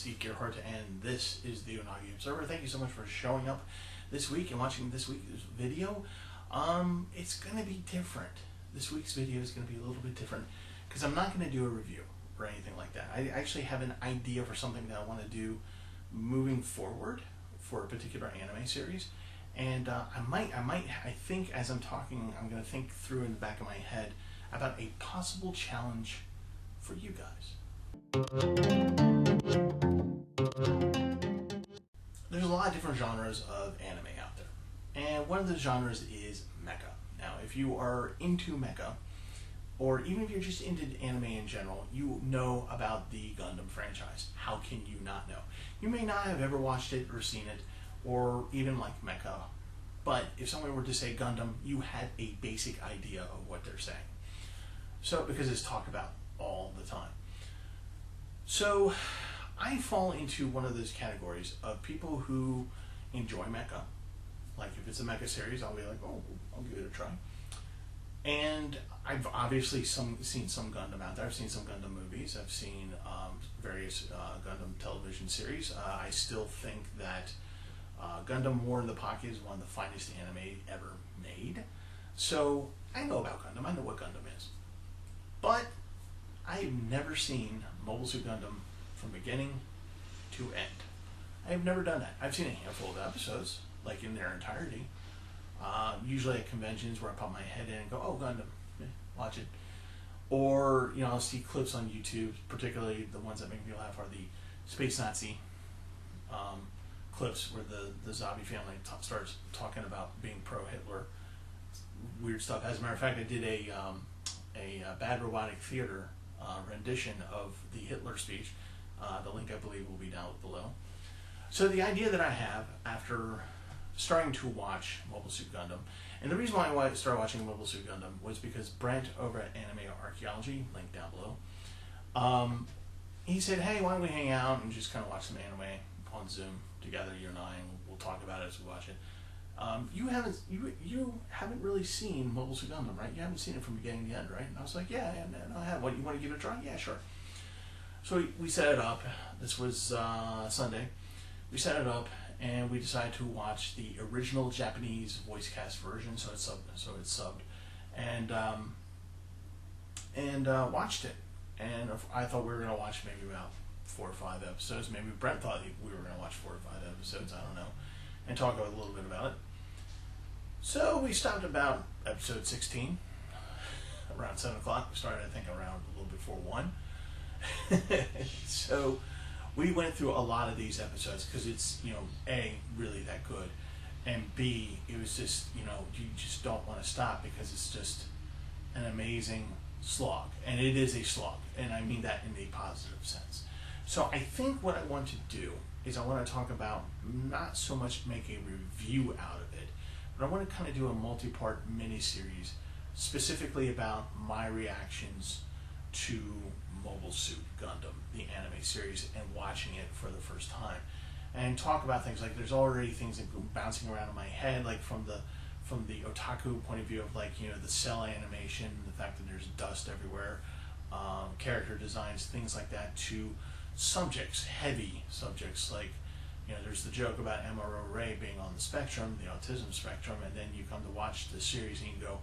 Steve Gerhardt, and this is the Unagi Observer. Thank you so much for showing up this week and watching this week's video. It's going to be different. This week's video is going to be a little bit different because I'm not going to do a review or anything like that. I actually have an idea for something that I want to do moving forward for a particular anime series. And I think as I'm talking, I'm going to think through in the back of my head about a possible challenge for you guys. There's a lot of different genres of anime out there. And one of the genres is mecha. Now, if you are into mecha, or even if you're just into anime in general, you know about the Gundam franchise. How can you not know? You may not have ever watched it or seen it, or even like mecha, but if someone were to say Gundam, you had a basic idea of what they're saying. So, because it's talked about all the time. So, I fall into one of those categories of people who enjoy mecha. Like if it's a mecha series, I'll be like, oh, I'll give it a try. And I've obviously seen some Gundam out there. I've seen some Gundam movies. I've seen various Gundam television series. I still think that Gundam War in the Pocket is one of the finest anime ever made. So I know about Gundam. I know what Gundam is. But I've never seen Mobile Suit Gundam from beginning to end. I've never done that. I've seen a handful of episodes, like in their entirety. Usually at conventions where I pop my head in and go, oh, Gundam, watch it. Or, you know, I'll see clips on YouTube, particularly the ones that make me laugh are the Space Nazi clips where the Zabi family starts talking about being pro-Hitler. Weird stuff. As a matter of fact, I did a Bad Robotic Theater rendition of the Hitler speech. The link, I believe, will be down below. So the idea that I have after starting to watch Mobile Suit Gundam, and the reason why I started watching Mobile Suit Gundam was because Brent over at Anime Archaeology, link down below, he said, hey, why don't we hang out and just kind of watch some anime on Zoom together, you and I, and we'll talk about it as we watch it. You haven't really seen Mobile Suit Gundam, right? You haven't seen it from beginning to end, right? And I was like, yeah, I have. What, you want to give it a try? Yeah, sure. So we set it up. This was Sunday. We set it up, and we decided to watch the original Japanese voice cast version, so it's subbed, and watched it. And I thought we were going to watch maybe about 4 or 5 episodes. Maybe Brent thought we were going to watch 4 or 5 episodes. I don't know, and talk a little bit about it. So we stopped about episode 16, around 7 o'clock. We started, I think, around a little before 1. So we went through a lot of these episodes because it's, you know, A, really that good, and B, it was just, you know, you just don't want to stop because it's just an amazing slog. And it is a slog, and I mean that in a positive sense. So I think what I want to do is I want to talk about, not so much make a review out of it, but I want to kind of do a multi-part mini-series specifically about my reactions to Mobile Suit Gundam, the anime series, and watching it for the first time, and talk about things like there's already things that go bouncing around in my head, like from the otaku point of view of, like, you know, the cell animation, the fact that there's dust everywhere, character designs, things like that, to subjects, heavy subjects, like, you know, there's the joke about MRO Ray being on the spectrum, the autism spectrum, and then you come to watch the series and you go,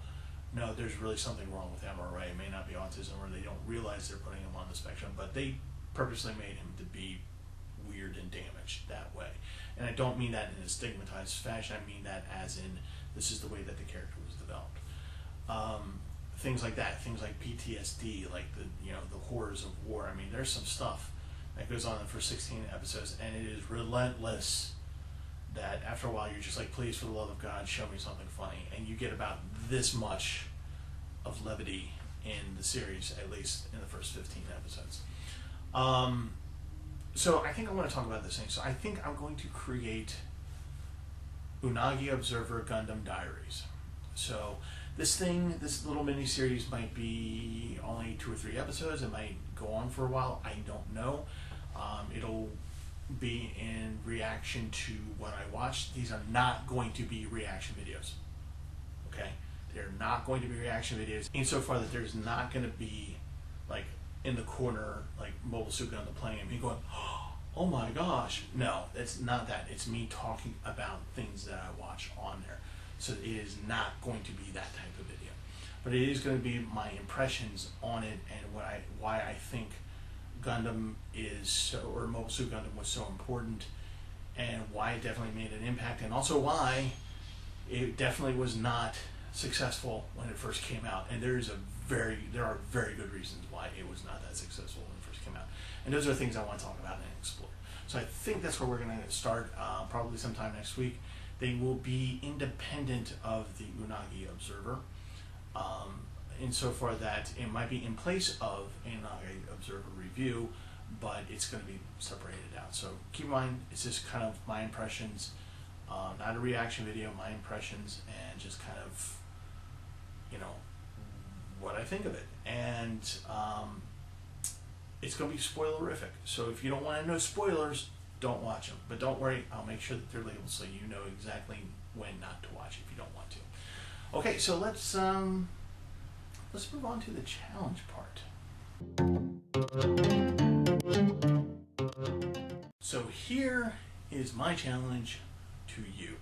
no, there's really something wrong with MRA. It may not be autism, or they don't realize they're putting him on the spectrum, but they purposely made him to be weird and damaged that way. And I don't mean that in a stigmatized fashion. I mean that as in, this is the way that the character was developed. Things like that, things like PTSD, like the horrors of war. I mean, there's some stuff that goes on for 16 episodes, and it is relentless. That after a while you're just like, please, for the love of God, show me something funny. And you get about this much of levity in the series, at least in the first 15 episodes. So I think I want to talk about this thing. So I think I'm going to create Unagi Observer Gundam Diaries. So this little mini-series might be only 2 or 3 episodes. It might go on for a while. I don't know. It'll be in reaction to what I watched. These are not going to be reaction videos. Okay? They're not going to be reaction videos insofar that there's not going to be, like, in the corner, like Mobile Suit Gundam playing and me going, oh, oh my gosh. No, it's not that. It's me talking about things that I watch on there. So it is not going to be that type of video. But it is going to be my impressions on it and why I think Gundam is so, or Mobile Suit Gundam was so important, and why it definitely made an impact, and also why it definitely was not successful when it first came out. And there are very good reasons why it was not that successful when it first came out. And those are things I want to talk about and explore. So I think that's where we're going to start, probably sometime next week. They will be independent of the Unagi Observer, insofar that it might be in place of Unagi Observer review, but it's going to be separated out. So keep in mind, it's just kind of my impressions, not a reaction video, my impressions, and just kind of, what I think of it. And it's going to be spoilerific. So if you don't want to know spoilers, don't watch them. But don't worry, I'll make sure that they're labeled so you know exactly when not to watch if you don't want to. Okay, so let's move on to the challenge part. So here is my challenge to you.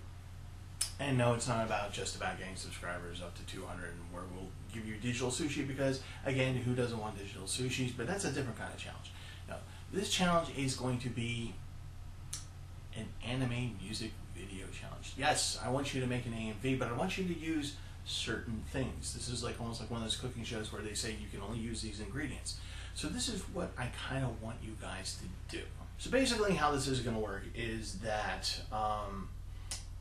And no, it's not just about getting subscribers up to 200 and where we'll give you digital sushi, because again, who doesn't want digital sushis? But that's a different kind of challenge. Now, this challenge is going to be an anime music video challenge. Yes, I want you to make an AMV, but I want you to use certain things. This is almost like one of those cooking shows where they say you can only use these ingredients. So this is what I kind of want you guys to do. So basically how this is going to work is that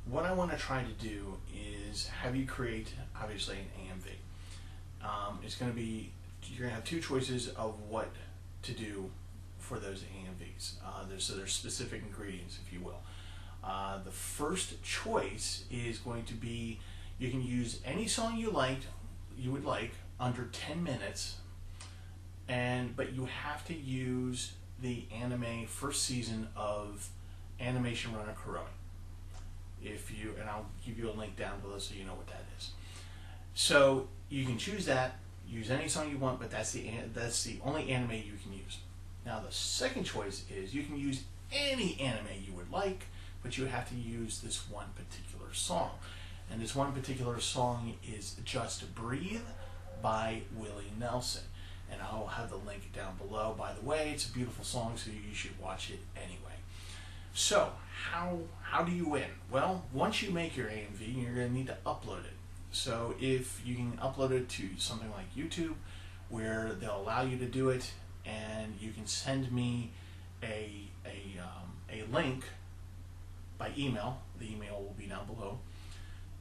what I want to try to do is have you create, obviously, an AMV. It's going to be, you're going to have two choices of what to do for those AMVs. So there's specific ingredients, if you will. The first choice is going to be, you can use any song you would like under 10 minutes, but you have to use the anime first season of Animation Runner Kuromi. And I'll give you a link down below so you know what that is. So you can choose that, use any song you want, but that's the only anime you can use. Now the second choice is you can use any anime you would like, but you have to use this one particular song. And this one particular song is Just Breathe by Willie Nelson. And I'll have the link down below. By the way, it's a beautiful song, so you should watch it anyway. So, how do you win? Well, once you make your AMV, you're going to need to upload it. So if you can upload it to something like YouTube, where they'll allow you to do it, and you can send me a link by email. The email will be down below.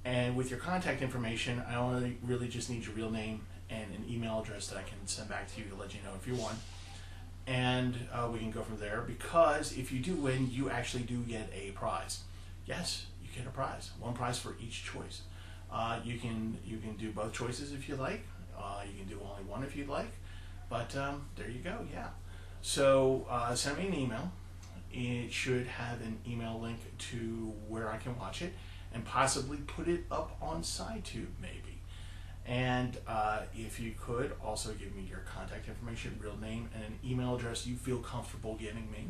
And with your contact information, I only really just need your real name and an email address that I can send back to you to let you know if you won. And we can go from there, because if you do win, you actually do get a prize. Yes, you get a prize. One prize for each choice. You can do both choices if you like. You can do only one if you'd like. But there you go, yeah. So send me an email. It should have an email link to where I can watch it, and possibly put it up on SciTube maybe. And if you could also give me your contact information, real name, and an email address you feel comfortable giving me,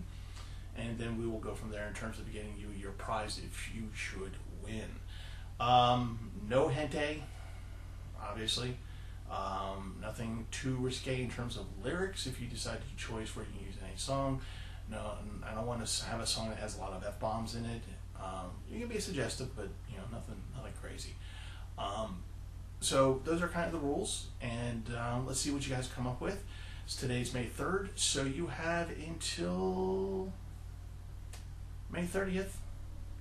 and then we will go from there in terms of getting you your prize if you should win. No hentai, obviously. Nothing too risque in terms of lyrics. If you decide to choose where you can use any song. No, I don't want to have a song that has a lot of F-bombs in it. You can be suggestive, but nothing crazy. So those are kind of the rules, and let's see what you guys come up with. Today's May 3rd, so you have until May 30th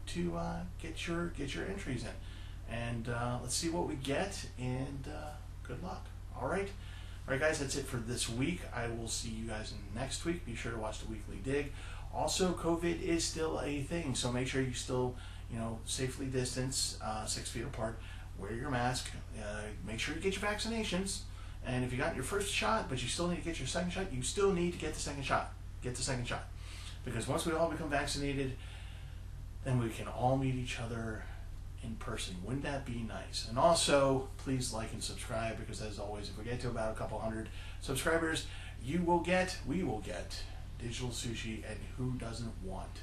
to get your entries in, and let's see what we get. And good luck. All right, guys, that's it for this week. I will see you guys next week. Be sure to watch the weekly dig. Also, COVID is still a thing, so make sure you still safely distance, 6 feet apart. Wear your mask, make sure you get your vaccinations, and if you got your first shot but you still need to get your second shot, you still need to get the second shot. Get the second shot. Because once we all become vaccinated, then we can all meet each other in person. Wouldn't that be nice? And also, please like and subscribe, because as always, if we get to about a couple hundred subscribers, we will get digital sushi, and who doesn't want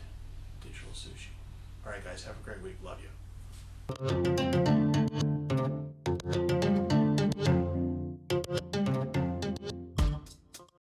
digital sushi? All right, guys, have a great week. Love you.